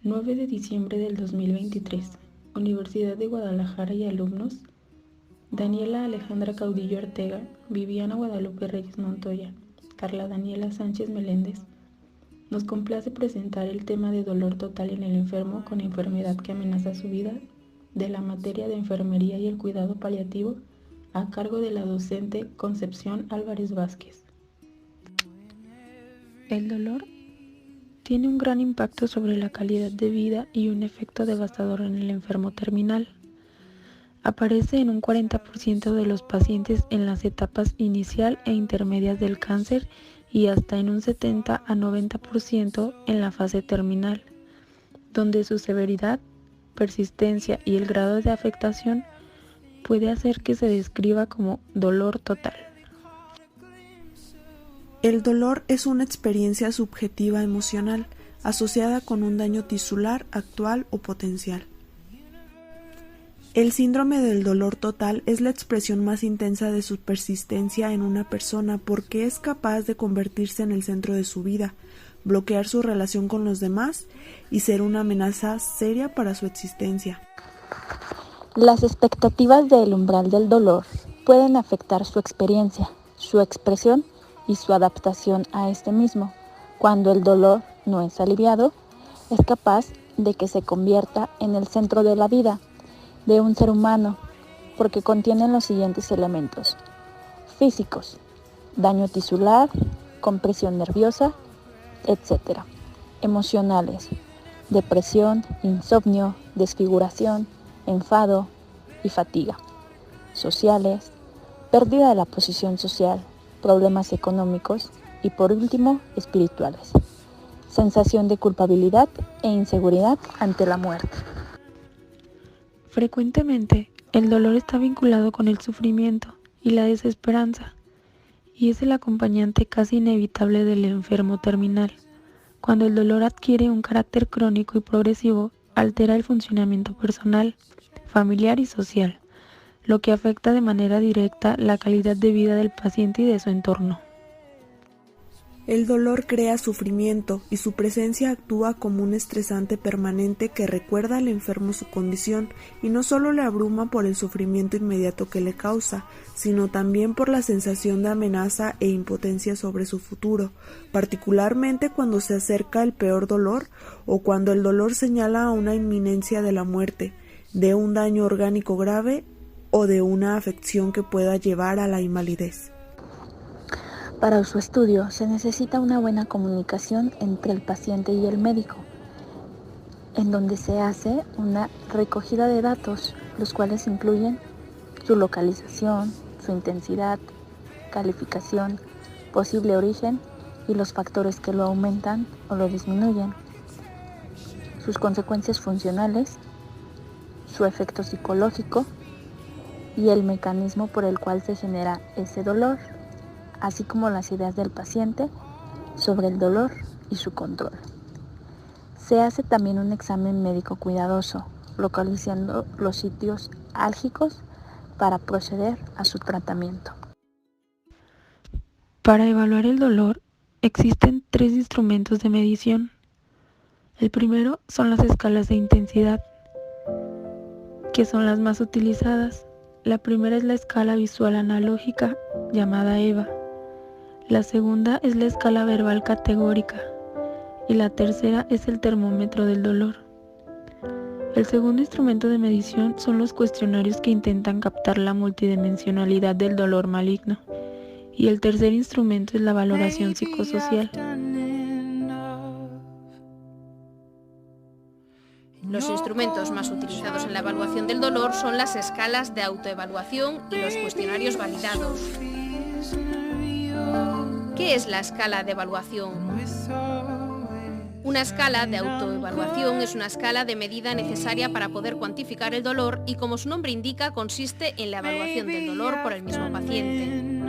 9 de diciembre del 2023, Universidad de Guadalajara y alumnos: Daniela Alejandra Caudillo Ortega, Viviana Guadalupe Reyes Montoya, Carla Daniela Sánchez Meléndez. Nos complace presentar el tema de dolor total en el enfermo con enfermedad que amenaza su vida, de la materia de enfermería y el cuidado paliativo, a cargo de la docente Concepción Álvarez Vázquez. El dolor tiene un gran impacto sobre la calidad de vida y un efecto devastador en el enfermo terminal. Aparece en un 40% de los pacientes en las etapas inicial e intermedias del cáncer y hasta en un 70 a 90% en la fase terminal, donde su severidad, persistencia y el grado de afectación puede hacer que se describa como dolor total. El dolor es una experiencia subjetiva emocional asociada con un daño tisular actual o potencial. El síndrome del dolor total es la expresión más intensa de su persistencia en una persona porque es capaz de convertirse en el centro de su vida, bloquear su relación con los demás y ser una amenaza seria para su existencia. Las expectativas del umbral del dolor pueden afectar su experiencia, su expresión y su adaptación a este mismo. Cuando el dolor no es aliviado, es capaz de que se convierta en el centro de la vida de un ser humano, porque contienen los siguientes elementos: físicos, daño tisular, compresión nerviosa, etc. Emocionales, depresión, insomnio, desfiguración, enfado y fatiga. Sociales, pérdida de la posición social, problemas económicos y, por último, espirituales, sensación de culpabilidad e inseguridad ante la muerte. Frecuentemente, el dolor está vinculado con el sufrimiento y la desesperanza, y es el acompañante casi inevitable del enfermo terminal. Cuando el dolor adquiere un carácter crónico y progresivo, altera el funcionamiento personal, familiar y social, lo que afecta de manera directa la calidad de vida del paciente y de su entorno. El dolor crea sufrimiento y su presencia actúa como un estresante permanente que recuerda al enfermo su condición y no solo le abruma por el sufrimiento inmediato que le causa, sino también por la sensación de amenaza e impotencia sobre su futuro, particularmente cuando se acerca el peor dolor o cuando el dolor señala a una inminencia de la muerte, de un daño orgánico grave o de una afección que pueda llevar a la invalidez. Para su estudio se necesita una buena comunicación entre el paciente y el médico, en donde se hace una recogida de datos, los cuales incluyen su localización, su intensidad, calificación, posible origen y los factores que lo aumentan o lo disminuyen, sus consecuencias funcionales, su efecto psicológico y el mecanismo por el cual se genera ese dolor, así como las ideas del paciente sobre el dolor y su control. Se hace también un examen médico cuidadoso, localizando los sitios álgicos para proceder a su tratamiento. Para evaluar el dolor, existen 3 instrumentos de medición. El primero son las escalas de intensidad, que son las más utilizadas. La primera es la escala visual analógica, llamada EVA. La segunda es la escala verbal categórica y la tercera es el termómetro del dolor. El segundo instrumento de medición son los cuestionarios que intentan captar la multidimensionalidad del dolor maligno, y el tercer instrumento es la valoración psicosocial. Los instrumentos más utilizados en la evaluación del dolor son las escalas de autoevaluación y los cuestionarios validados. ¿Qué es la escala de evaluación? Una escala de autoevaluación es una escala de medida necesaria para poder cuantificar el dolor y, como su nombre indica, consiste en la evaluación del dolor por el mismo paciente.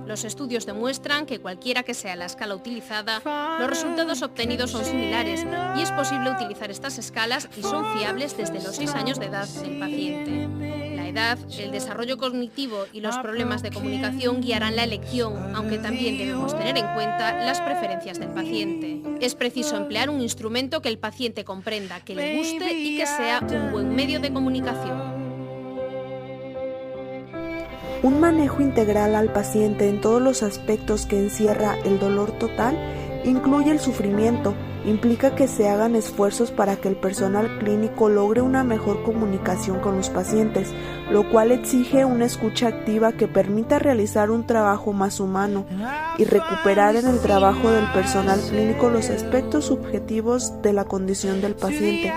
Los estudios demuestran que cualquiera que sea la escala utilizada, los resultados obtenidos son similares y es posible utilizar estas escalas y son fiables desde los 6 años de edad del paciente. La edad, el desarrollo cognitivo y los problemas de comunicación guiarán la elección, aunque también debemos tener en cuenta las preferencias del paciente. Es preciso emplear un instrumento que el paciente comprenda, que le guste y que sea un buen medio de comunicación. Un manejo integral al paciente en todos los aspectos que encierra el dolor total incluye el sufrimiento, implica que se hagan esfuerzos para que el personal clínico logre una mejor comunicación con los pacientes, lo cual exige una escucha activa que permita realizar un trabajo más humano y recuperar en el trabajo del personal clínico los aspectos subjetivos de la condición del paciente.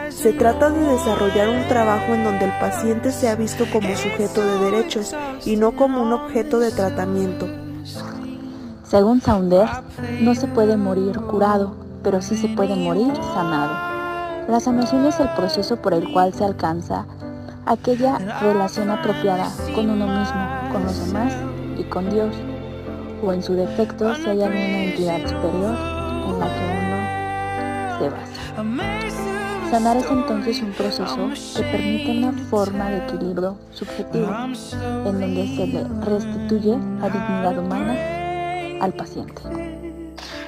Se trata de desarrollar un trabajo en donde el paciente sea visto como sujeto de derechos y no como un objeto de tratamiento. Según Saunders, no se puede morir curado, pero sí se puede morir sanado. La sanación es el proceso por el cual se alcanza aquella relación apropiada con uno mismo, con los demás y con Dios, o en su defecto si hay alguna entidad superior en la que uno se basa. Sanar es entonces un proceso que permite una forma de equilibrio subjetivo en donde se le restituye la dignidad humana al paciente.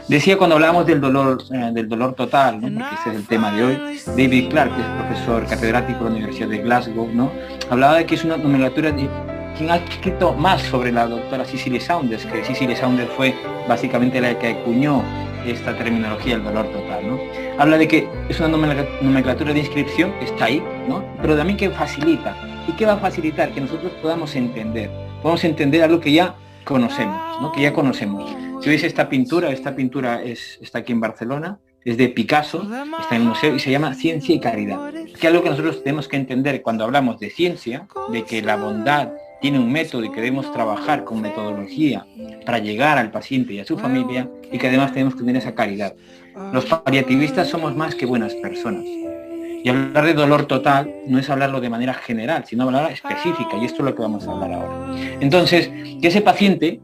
Decía cuando hablábamos del dolor total, ¿no? Porque ese es el tema de hoy, David Clark, que es profesor catedrático de la Universidad de Glasgow, ¿no? Hablaba de que es una nomenclatura de quien ha escrito más sobre la doctora Cicely Saunders, que Cicely Saunders fue básicamente la que acuñó esta terminología del dolor total, ¿no? Habla de que es una nomenclatura de inscripción que está ahí, ¿no? Pero también que facilita. ¿Y qué va a facilitar? Que nosotros podamos entender algo que ya conocemos, ¿no? Que ya conocemos. Si veis esta pintura está aquí en Barcelona, es de Picasso, está en el museo y se llama Ciencia y Caridad. Que es algo que nosotros tenemos que entender cuando hablamos de ciencia, de que la bondad tiene un método y que debemos trabajar con metodología para llegar al paciente y a su familia, y que además tenemos que tener esa caridad. Los paliativistas somos más que buenas personas. Y hablar de dolor total no es hablarlo de manera general, sino hablar específica, y esto es lo que vamos a hablar ahora. Entonces, que ese paciente,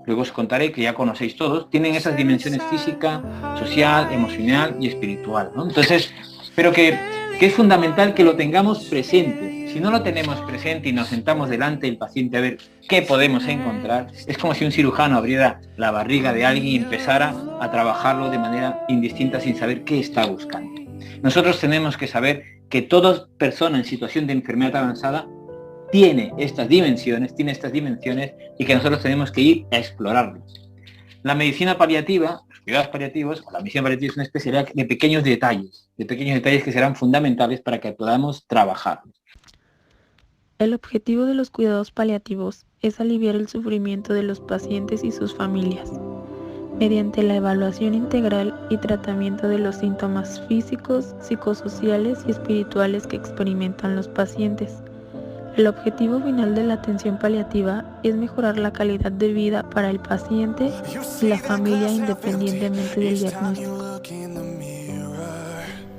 luego os contaré, que ya conocéis todos, tienen esas dimensiones física, social, emocional y espiritual, ¿no? Entonces, pero que es fundamental que lo tengamos presente. Si no lo tenemos presente y nos sentamos delante del paciente a ver qué podemos encontrar, es como si un cirujano abriera la barriga de alguien y empezara a trabajarlo de manera indistinta sin saber qué está buscando. Nosotros tenemos que saber que toda persona en situación de enfermedad avanzada tiene estas dimensiones y que nosotros tenemos que ir a explorarlas. La medicina paliativa, los cuidados paliativos, o la medicina paliativa es una especialidad de pequeños detalles que serán fundamentales para que podamos trabajar. El objetivo de los cuidados paliativos es aliviar el sufrimiento de los pacientes y sus familias, mediante la evaluación integral y tratamiento de los síntomas físicos, psicosociales y espirituales que experimentan los pacientes. El objetivo final de la atención paliativa es mejorar la calidad de vida para el paciente y la familia independientemente del diagnóstico.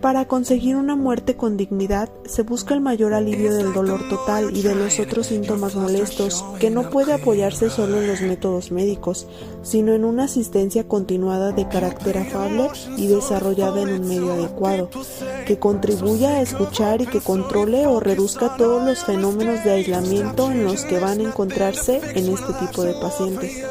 Para conseguir una muerte con dignidad, se busca el mayor alivio del dolor total y de los otros síntomas molestos, que no puede apoyarse solo en los métodos médicos, sino en una asistencia continuada de carácter afable y desarrollada en un medio adecuado, que contribuya a escuchar y que controle o reduzca todos los fenómenos de aislamiento en los que van a encontrarse en este tipo de pacientes.